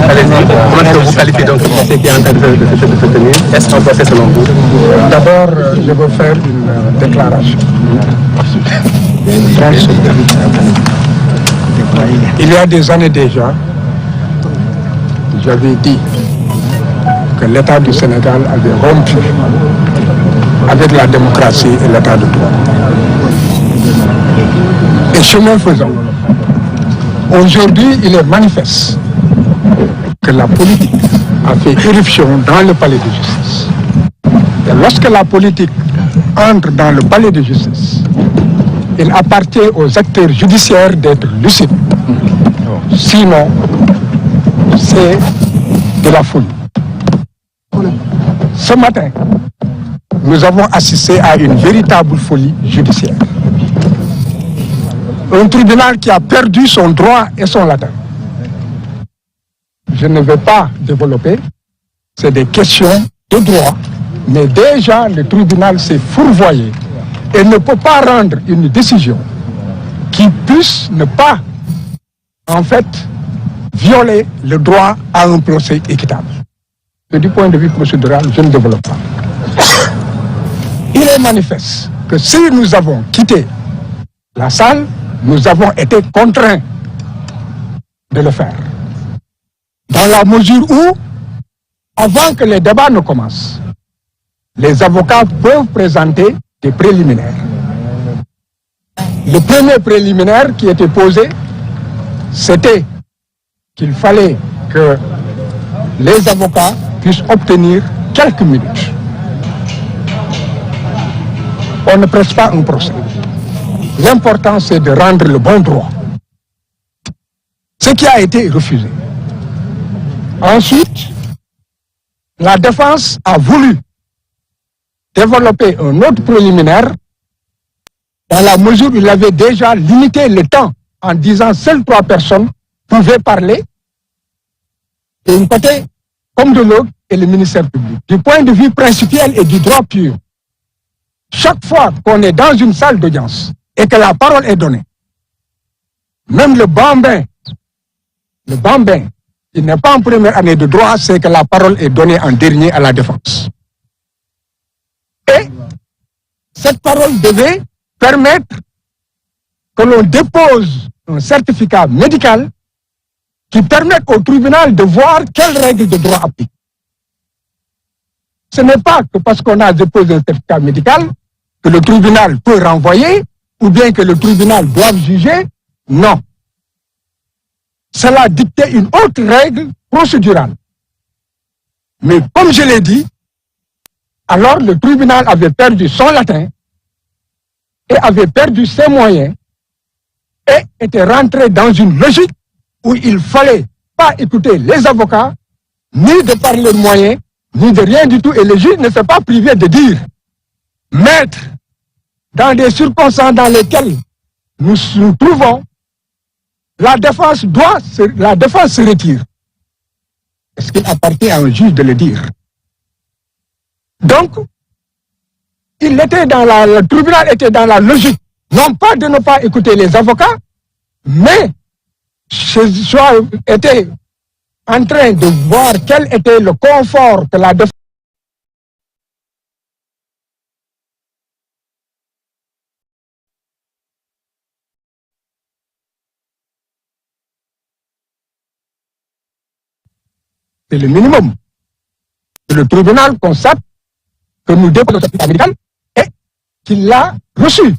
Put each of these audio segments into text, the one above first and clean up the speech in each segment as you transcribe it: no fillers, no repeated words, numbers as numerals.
Comment est-ce que vous qualifiez donc le procès qui est en train de se tenir? Est-ce un procès selon vous? D'abord, je veux faire une déclaration. Il y a des années déjà, j'avais dit que l'État du Sénégal avait rompu avec la démocratie et l'État de droit. Et chemin faisant, aujourd'hui, il est manifeste que la politique a fait irruption dans le palais de justice. Et lorsque la politique entre dans le palais de justice, il appartient aux acteurs judiciaires d'être lucides. Sinon, c'est de la folie. Ce matin, nous avons assisté à une véritable folie judiciaire. Un tribunal qui a perdu son droit et son latin. Je ne vais pas développer, c'est des questions de droit, mais déjà le tribunal s'est fourvoyé et ne peut pas rendre une décision qui puisse ne pas, en fait, violer le droit à un procès équitable. Et du point de vue procédural, je ne développe pas. Il est manifeste que si nous avons quitté la salle, nous avons été contraints de le faire. Dans la mesure où, avant que les débats ne commencent, les avocats peuvent présenter des préliminaires. Le premier préliminaire qui était posé, c'était qu'il fallait que les avocats puissent obtenir quelques minutes. On ne presse pas un procès. L'important, c'est de rendre le bon droit. Ce qui a été refusé. Ensuite, la défense a voulu développer un autre préliminaire dans la mesure où il avait déjà limité le temps en disant seules 3 personnes pouvaient parler, d'un côté comme de l'autre, et le ministère public. Du point de vue principiel et du droit pur, chaque fois qu'on est dans une salle d'audience et que la parole est donnée, même le bambin, il n'est pas en première année de droit, c'est que la parole est donnée en dernier à la défense. Et cette parole devait permettre que l'on dépose un certificat médical qui permette au tribunal de voir quelles règles de droit appliquent. Ce n'est pas que parce qu'on a déposé un certificat médical que le tribunal peut renvoyer ou bien que le tribunal doit juger. Non. Cela dictait une autre règle procédurale. Mais comme je l'ai dit, alors le tribunal avait perdu son latin et avait perdu ses moyens et était rentré dans une logique où il ne fallait pas écouter les avocats, ni de par leurs moyens, ni de rien du tout. Et le juge ne s'est pas privé de dire, maître, dans des circonstances dans lesquelles nous nous trouvons, la défense se retire. Est-ce qu'il appartient à un juge de le dire? Donc, le tribunal était dans la logique, non pas de ne pas écouter les avocats, mais était en train de voir quel était le confort que la défense. C'est le minimum. Le tribunal constate que nous déposons le certificat médical et qu'il l'a reçu.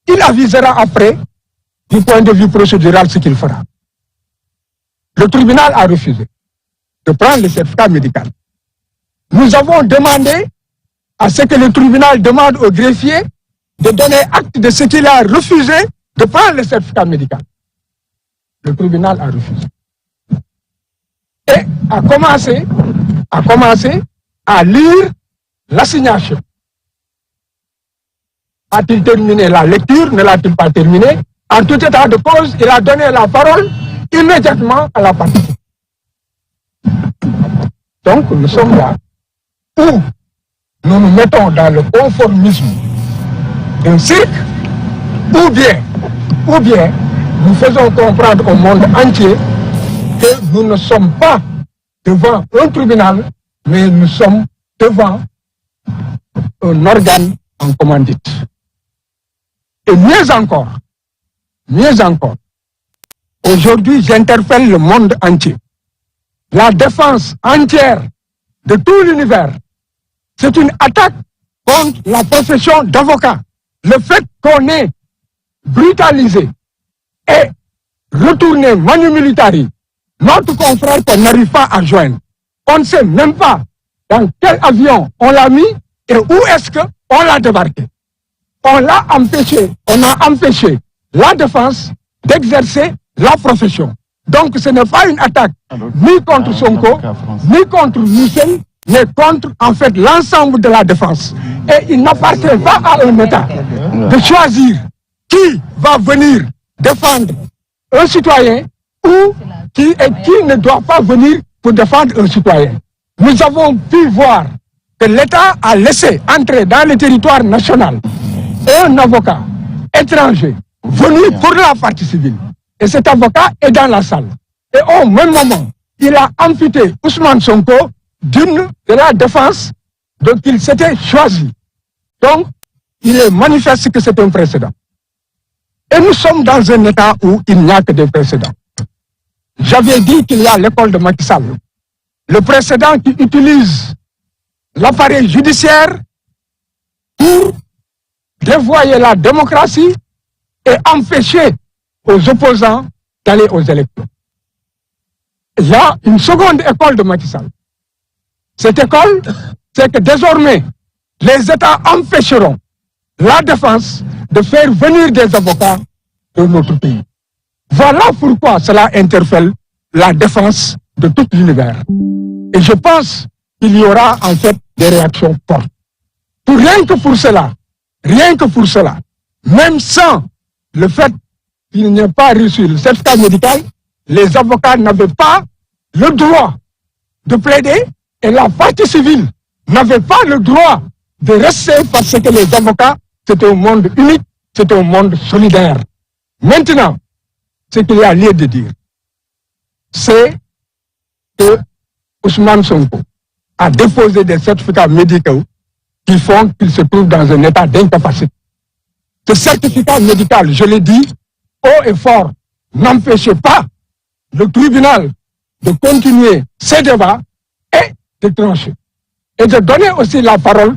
Il avisera après, du point de vue procédural, ce qu'il fera. Le tribunal a refusé de prendre le certificat médical. Nous avons demandé à ce que le tribunal demande au greffier de donner acte de ce qu'il a refusé de prendre le certificat médical. Le tribunal a refusé. Et a commencé à lire l'assignation. A-t-il terminé la lecture? Ne l'a-t-il pas terminé? En tout état de cause, il a donné la parole immédiatement à la partie. Donc, nous sommes là où nous nous mettons dans le conformisme d'un cirque, ou bien nous faisons comprendre au monde entier que nous ne sommes pas devant un tribunal, mais nous sommes devant un organe en commandite. Et mieux encore, aujourd'hui j'interpelle le monde entier. La défense entière de tout l'univers, c'est une attaque contre la profession d'avocat. Le fait qu'on ait brutalisé et retourné manu militari notre confrère qu'on n'arrive pas à joindre. On ne sait même pas dans quel avion on l'a mis et où est-ce qu'on l'a débarqué. On a empêché la défense d'exercer la profession. Donc ce n'est pas une attaque ni contre Sonko, ni contre Michel, mais contre en fait l'ensemble de la défense. Et il n'appartient pas à un État de choisir qui va venir défendre un citoyen ou qui ne doit pas venir pour défendre un citoyen. Nous avons pu voir que l'État a laissé entrer dans le territoire national un avocat étranger venu pour la partie civile. Et cet avocat est dans la salle. Et au même moment, il a amputé Ousmane Sonko d'une de la défense dont il s'était choisi. Donc, il est manifeste que c'est un précédent. Et nous sommes dans un État où il n'y a que des précédents. J'avais dit qu'il y a l'école de Macky Sall. Le précédent qui utilise l'appareil judiciaire pour dévoyer la démocratie et empêcher aux opposants d'aller aux élections. Il y a une seconde école de Macky Sall. Cette école, c'est que désormais, les États empêcheront la défense de faire venir des avocats de notre pays. Voilà pourquoi cela interpelle la défense de tout l'univers. Et je pense qu'il y aura en fait des réactions fortes. Rien que pour cela, même sans le fait qu'il n'y ait pas reçu le certificat médical, les avocats n'avaient pas le droit de plaider et la partie civile n'avait pas le droit de rester parce que les avocats, c'est un monde unique, c'est un monde solidaire. Maintenant, ce qu'il y a lieu de dire, c'est que Ousmane Sonko a déposé des certificats médicaux qui font qu'il se trouve dans un état d'incapacité. Ce certificat médical, je l'ai dit, haut et fort, n'empêchait pas le tribunal de continuer ses débats et de trancher. Et de donner aussi la parole